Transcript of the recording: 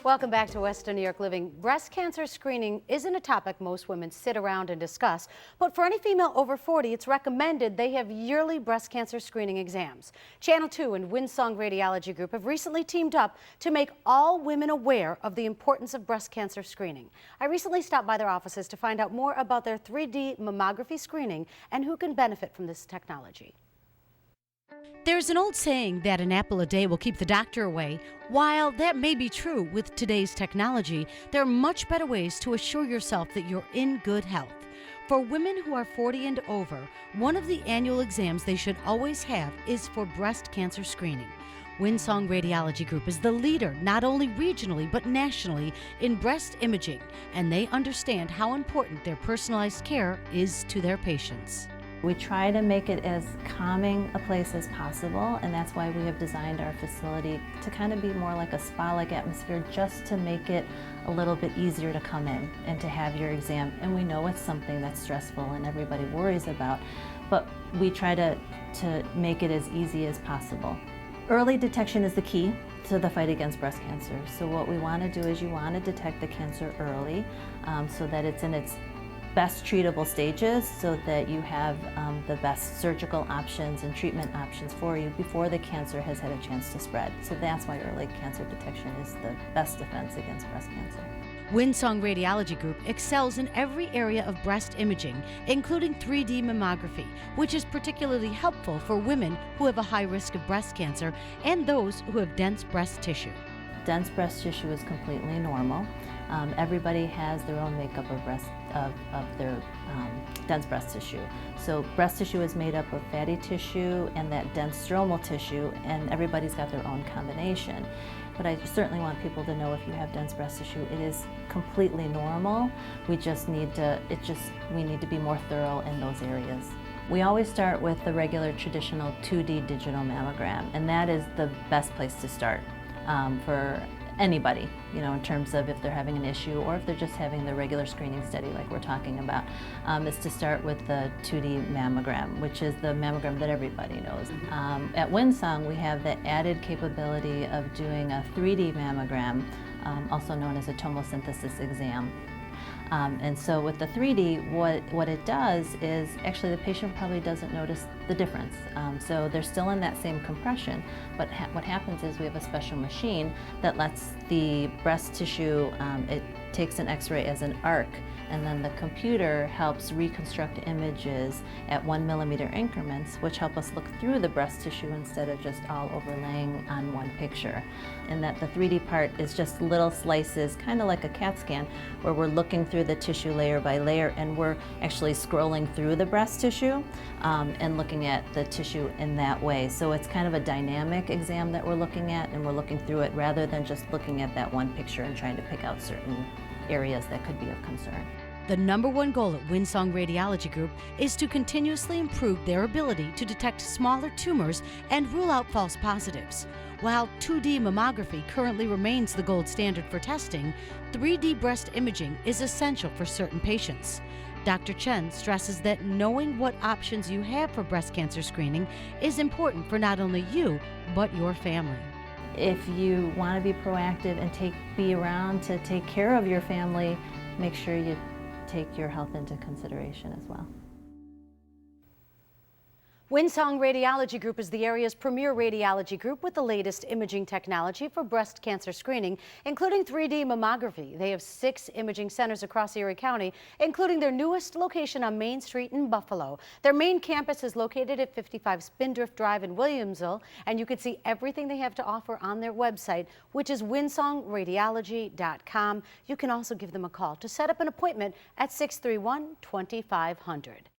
Welcome back to Western New York Living. Breast cancer screening isn't a topic most women sit around and discuss, but for any female over 40, it's recommended they have yearly breast cancer screening exams. Channel 2 and Windsong Radiology Group have recently teamed up to make all women aware of the importance of breast cancer screening. I recently stopped by their offices to find out more about their 3D mammography screening and who can benefit from this technology. There's an old saying that an apple a day will keep the doctor away. While that may be true with today's technology, there are much better ways to assure yourself that you're in good health. For women who are 40 and over, one of the annual exams they should always have is for breast cancer screening. Windsong Radiology Group is the leader not only regionally but nationally in breast imaging, and they understand how important their personalized care is to their patients. We try to make it as calming a place as possible, and that's why we have designed our facility to kind of be more like a spa-like atmosphere, just to make it a little bit easier to come in and to have your exam. And we know it's something that's stressful and everybody worries about, but we try to make it as easy as possible. Early detection is the key to the fight against breast cancer. So what we want to do is you want to detect the cancer early so that it's in its best treatable stages, so that you have the best surgical options and treatment options for you before the cancer has had a chance to spread. So that's why early cancer detection is the best defense against breast cancer. Windsong Radiology Group excels in every area of breast imaging, including 3D mammography, which is particularly helpful for women who have a high risk of breast cancer and those who have dense breast tissue. Dense breast tissue is completely normal. Everybody has their own makeup of their dense breast tissue. So breast tissue is made up of fatty tissue and that dense stromal tissue, and everybody's got their own combination. But I certainly want people to know if you have dense breast tissue, it is completely normal. We need to be more thorough in those areas. We always start with the regular traditional 2D digital mammogram, and that is the best place to start for anybody, in terms of if they're having an issue or if they're just having the regular screening study like we're talking about, is to start with the 2D mammogram, which is the mammogram that everybody knows. At Windsong, we have the added capability of doing a 3D mammogram, also known as a tomosynthesis exam. And so with the 3D, what it does is actually the patient probably doesn't notice the difference. So they're still in that same compression, but what happens is we have a special machine that lets the breast tissue, it takes an X-ray as an arc, and then the computer helps reconstruct images at 1 millimeter increments, which help us look through the breast tissue instead of just all overlaying on one picture. And that the 3D part is just little slices, kind of like a CAT scan, where we're looking through the tissue layer by layer, and we're actually scrolling through the breast tissue and looking at the tissue in that way. So it's kind of a dynamic exam that we're looking at, and we're looking through it rather than just looking at that one picture and trying to pick out certain areas that could be of concern. The #1 goal at Windsong Radiology Group is to continuously improve their ability to detect smaller tumors and rule out false positives. While 2D mammography currently remains the gold standard for testing, 3D breast imaging is essential for certain patients. Dr. Chen stresses that knowing what options you have for breast cancer screening is important for not only you, but your family. If you want to be proactive and be around to take care of your family, make sure you take your health into consideration as well. Windsong Radiology Group is the area's premier radiology group with the latest imaging technology for breast cancer screening, including 3D mammography. They have 6 imaging centers across Erie County, including their newest location on Main Street in Buffalo. Their main campus is located at 55 Spindrift Drive in Williamsville, and you can see everything they have to offer on their website, which is windsongradiology.com. You can also give them a call to set up an appointment at 631-2500.